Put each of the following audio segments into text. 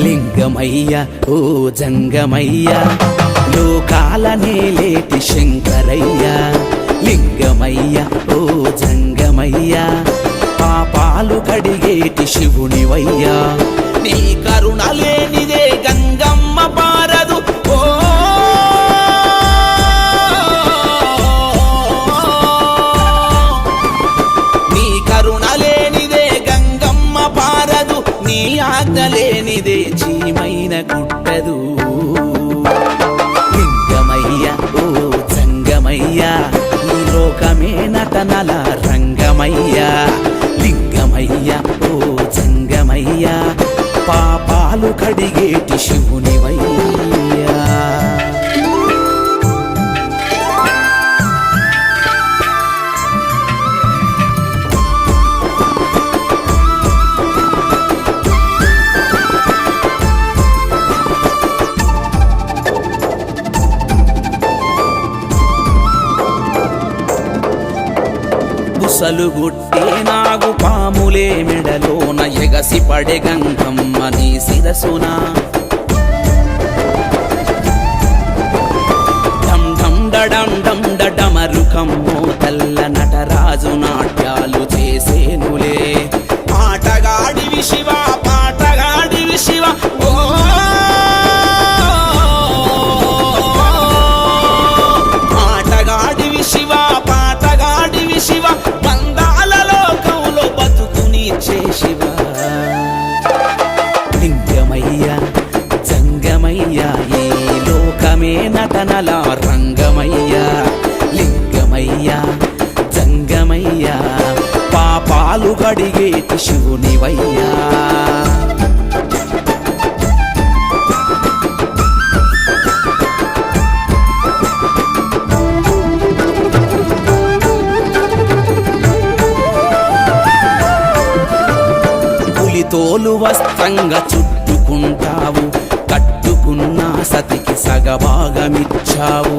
లింగమయ్య ఓ జంగమయ్య లోకాల నేలేటి శంకరయ్య లింగమయ్య ఓ జంగమయ్య పాపాలు కడిగేటి శివునివయ్యా నీ కరుణ లేనిదే గంగమ్మ పారదు ఓ నీ కరుణ లేనిదే గంగమ్మ పారదు నీ ఆజ్ఞ లేనిదే చీమైన గుట్టదు లింగమయ్య ఓ జంగమయ్య ఈ లోకమే నటనల రంగమయ్య లింగమయ్య ఓ జంగమయ్య పాపాలు కడిగేటి శివునివయ్యా బుసలుగుట్టే నాగు పాములే మెడలోన ఎగసి పడే గంగమ్మ నీ శిరసున ఢం ఢం డడం ఢం డమరుకమ్మో తల్ల నటరాజు నాట్యాలు చేసేనులే ఆటగాడివి శివ పాటగాడివి శివ ఓ ఆటగాడివి శివ పాటగాడివి శివ శివ లింగమయ్య జంగమయ్య ఈ లోకమే నటనల రంగమయ్య లింగమయ్య జంగమయ్య పాపాలు కడిగేటి శివునివయ్యా తోలు వస్త్రంగా చుట్టుకుంటావు కట్టుకున్న సతికి సగభాగమిచ్చావు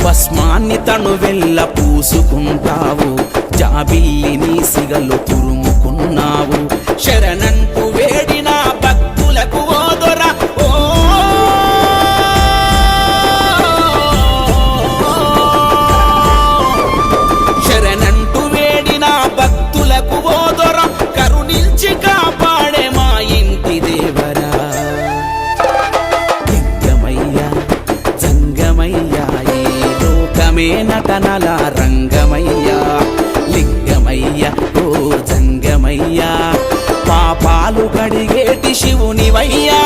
భస్మాన్ని తను వెళ్ళ పూసుకుంటావు జాబిల్లిని సిగలు తురుముకున్నావు శరణంటూ వేడిన భక్తులకు ఓదొర ఓ కరుణించి కాపాడే మా ఇంటి దేవరా లింగమయ్య జంగమయ్య ఈ లోకమే నటనల రంగమయ్య లింగమయ్య ఓ జంగమయ్య పాపాలు కడిగేటి శివునివయ్యా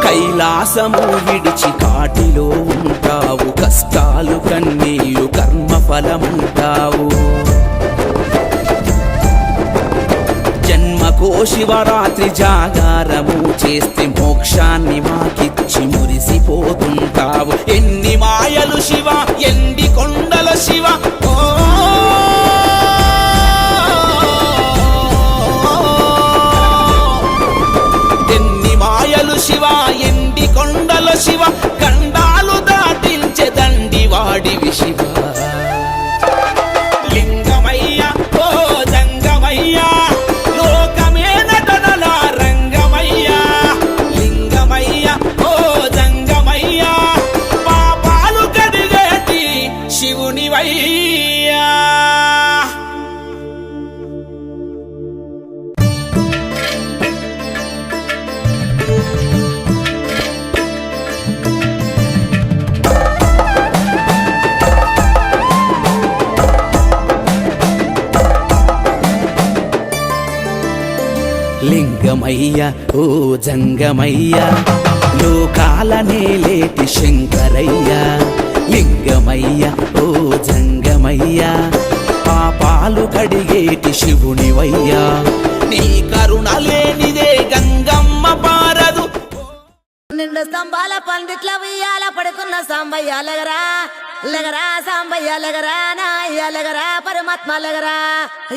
కైలాసము విడిచి కాటిలో ఉంటావు కష్టాలు కన్నీయు కర్మఫలమంటావు జన్మకో శివరాత్రి జాగారము చేస్తే మోక్షాన్ని మాకిచ్చి మురిసిపోతుంటావు ఎన్ని మాయలు శివ ఎండి కొండల శివ ఓ శివ ఎండి కొండల శివ గండాలు దాటించే దండివాడివి శివ లింగమయ్య ఓ జంగమయ్య లోకమే నటనల రంగమయ్య లింగమయ్య ఓ జంగమయ్య పాపాలు కడిగేటి శివునివయ్యా లింగమయ్య ఓ జంగమయ్య లోకాల నేలేటి శంకరయ్య లింగమయ్య ఓ జంగమయ్య కడిగేటి శివునివయ్యా నీ కరుణ లేనిదే గంగమ్మ పారదు నిండు స్తంభాల పందిట్ల ఉయ్యాల పడుకున్న సాంబయ్య లెగరా లెగరా సాంబయ్య లెగరా నాయ్య లెగరా పరమాత్మ లెగరా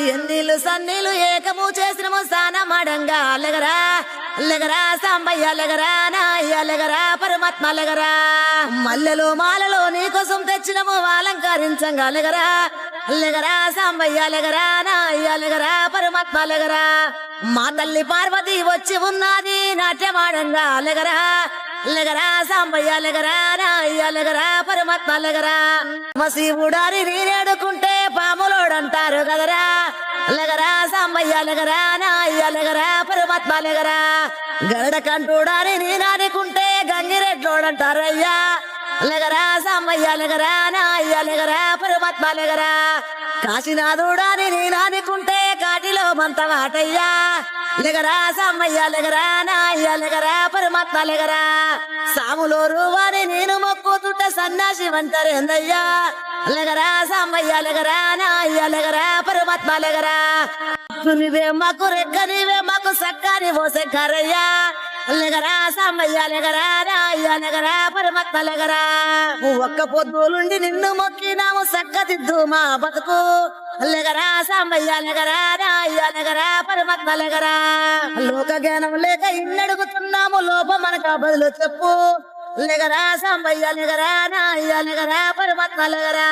ఎన్నీళ్ళు సన్నీళ్ళు ఏకము చేసినము స్నానమాడంగా లెగరా లెగరా సాంబయ్య లెగరా నాయ్య లెగరా పరమాత్మ లెగరా మల్లెలు మాలలు నీకోసం తెచ్చినము అలంకరించంగా లెగరా లెగరా సాంబయ్య లెగరా నాయ్య లెగరా పరమాత్మ లెగరా మా తల్లి పార్వతి వచ్చి ఉన్నది నాట్యమాడంగా లెగరా లెగరా సాంబయ్య లెగరా నాయ్య లెగరా పరమాత్మ లెగరా మసీవుడారి నీరేడుకుంటే పాములోడంటారు కదరా లెగరా సాంబయ్య లెగరా నాయ్య లెగరా పరమాత్మ లెగరా గరడ కంటూడారి నీనాడుకుంటే గంగిరెడ్లోడంటారయ్యా లెగరా సాంబయ్య లెగరా నాయ్య లెగరా పరమాత్మ లెగరా కాశీనాథుడాని నీనాడుకుంటే కాటిలో మంత వాటయ్యా లెగరా సాంబయ్య లెగరా నాయ్య లెగరా పరమాత్మ లెగరా సాములోరు వారి నేను మొక్కుతుంట సన్నాసి వంటరేందయ్యా లెగరా సాంబయ్య లెగరా నాయ్య లెగరా పరమాత్మ లెగరా నీవే మాకు రెక్క నీవే మాకు సక్కని ఓసెక్కారయ్యా లెగరా సాంబయ్య లెగరా నాయ్య లెగరా పరమాత్మ లెగరా ఒక్క పొద్దులుండి నిన్ను మొక్కినాము సక్కదిద్దు మా బతుకు లెగరా సాంబయ్య లెగరా నాయ్య లెగరా పరమాత్మ లెగరా లోక జ్ఞానం లేక ఇన్నడుగుతున్నాము లోపం మనకు బదులు చెప్పు లెగరా సాంబయ్య లెగరా నాయ్య లెగరా పరమాత్మ లెగరా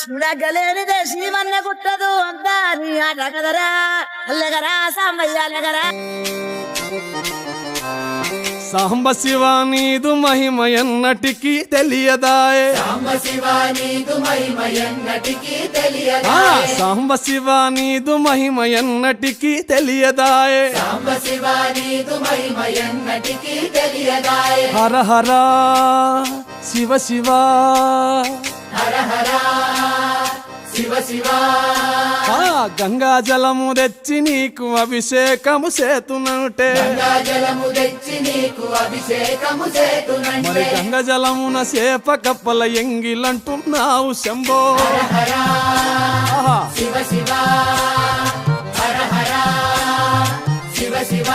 చూడగలేనిదే శివన్న గుట్టదు అంతా నీ ఆట కదరా లెగరా సాంబయ్య లెగరా సాంబ శివ నీదు మహిమ ఎన్నటికి తెలియదాయే సాంబ శివ నీదు మహిమ ఎన్నటికీ తెలియదాయే సాంబ శివ నీదు మహిమ ఎన్నటికి తెలియదాయే సాంబ శివ నీదు మహిమ ఎన్నటికీ తెలియదాయే హర హర శివ శివ హర హర శివ శివ గంగా జలము తెచ్చి నీకు అభిషేకము చేతునంటే గంగా జలము తెచ్చి నీకు అభిషేకము మరి చేతునంటే గంగ జలమున సేప కప్పల ఎంగిలంటున్నావు శంభో హర ఆహా. శివ శివ హర హర శివ శివ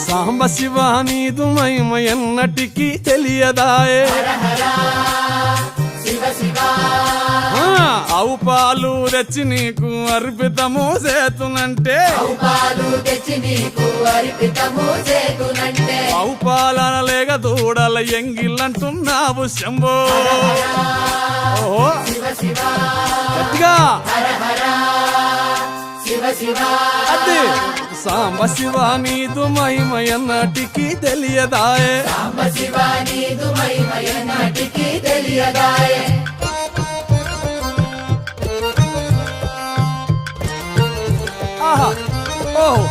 సాంబ శివ నీదు మహిమ ఎన్నటికి తెలియదాయే శివ శివ ఆవు పాలు తెచ్చి నీకు అర్పితము చేతునంటే పాలు తెచ్చి నీకు అర్పితము చేతునంటే ఆవు పాలన లేక దూడల ఎంగిల్లంటున్నావు శంభో ఓహో శివ శివ గట్టిగా శివ శివ అది సాంబ శివ నీదు మహిమ ఎన్నటికి తెలియదాయే సాంబ శివ నీదు మహిమ ఎన్నటికీ తెలియదాయే ఆహా ఓహో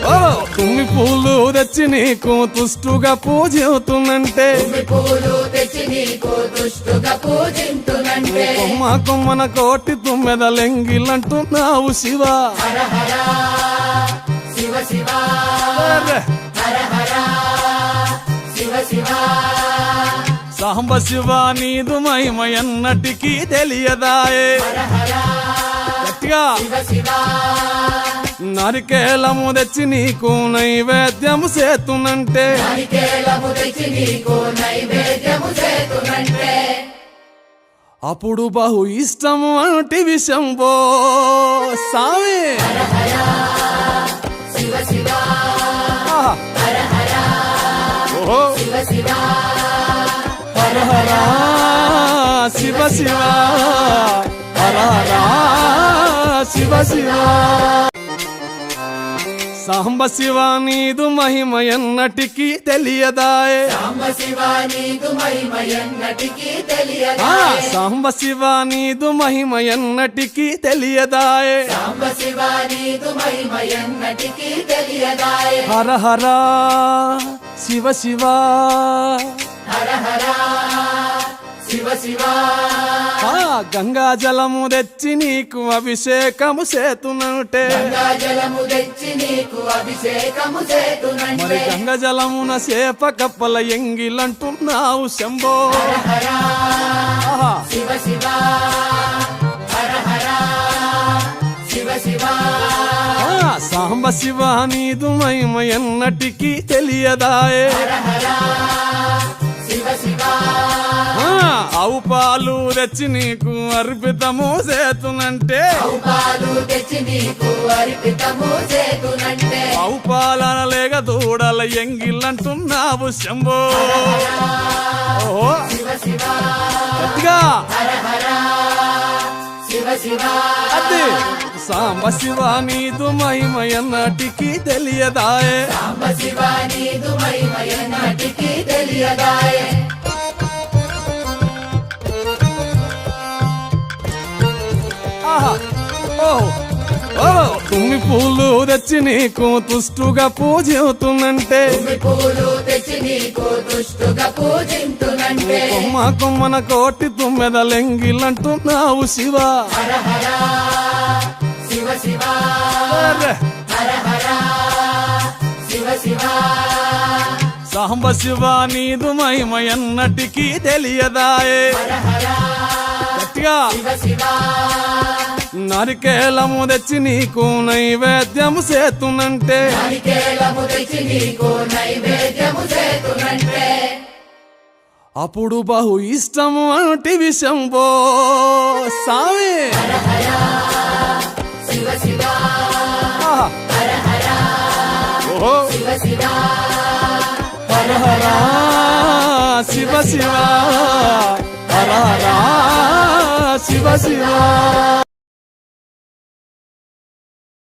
ఓ తుమ్మి పూలు తెచ్చి నీకు తుష్టుగా పూజవుతున్నంటే పూలు తెచ్చి నీకు దుష్టుగా పూజింతునంటే కొమ్మ కొమ్మన కోటి తుమ్మెదలెంగిలంటున్నావు శివ శివ శివ అరే. శివ శివ సాంబ శివ నీదు మహిమ ఎన్నటికీ తెలియదాయే గట్టిగా శివ శివ నరికేలము తెచ్చి నీకు నైవేద్యము చేతునంటే హరికేలము తెచ్చి నీకు నైవేద్యము చేతునంటే అప్పుడు బహు ఇష్టము అంటివి శంభో సామి శివ శివ ఆహా. ఓహో శివ శివ హర హర శివ శివ హర హర శివ శివ సాంబ శివ నీదు మహిమ ఎన్నటికి తెలియదాయే సాంబ శివ నీదు మహిమ ఎన్నటికీ తెలియదాయే సాంబ శివ నీదు మహిమ ఎన్నటికి తెలియదాయే సాంబ శివ నీదు మహిమ ఎన్నటికీ తెలియదాయే హర హర శివ శివ హర హర శివ శివ గంగా జలము తెచ్చి నీకు అభిషేకము చేతునంటే గంగా జలము తెచ్చి నీకు అభిషేకము మరి చేతునంటే గంగ జలమున సేప కప్పల ఎంగిలంటున్నావు శంభో ఆహా. శివ శివ హర హర శివ నీదు మహిమ ఎన్నటికీ తెలియదాయే శివ శివ ఆవు పాలు తెచ్చి నీకు అర్పితము చేతునంటే పాలు తెచ్చి నీకు అర్పితము చేతునంటే ఆవు పాలన లేక దూడల ఎంగిల్లంటున్నావు శంభో ఓహో శివ శివ గట్టిగా హర హర శివ శివ అదే సాంబ శివ నీదు మహిమ ఎన్నటికీ తెలియదాయే సాంబ శివ నీదు మహిమ ఎన్నటికీ తెలియదాయే ఆహా ఓహో ఓ తుమ్మి పూలు తెచ్చి నీకు తుష్టుగా పూజవుతున్నంటే పూలు తెచ్చి నీకు దుష్టుగా పూజింతునంటే కొమ్మ కొమ్మన కోటి తుమ్మెదలెంగిలంటున్నావు శివ హర హర శివ శివ అరే, హర హర శివ శివ సాంబ శివ నీదు మహిమ ఎన్నటికీ తెలియదాయే హర హర గట్టిగా శివ శివ నరికేలము తెచ్చి నీకు నైవేద్యము చేతునంటే నారికేలము తెచ్చి నీకు నైవేద్యము చేతునంటే అప్పుడు బహు ఇష్టము అంటివి శంభో సామి శివ శివ ఆహా. హర హర ఓహో శివ శివ హర హర శివ శివ హర హర శివ శివ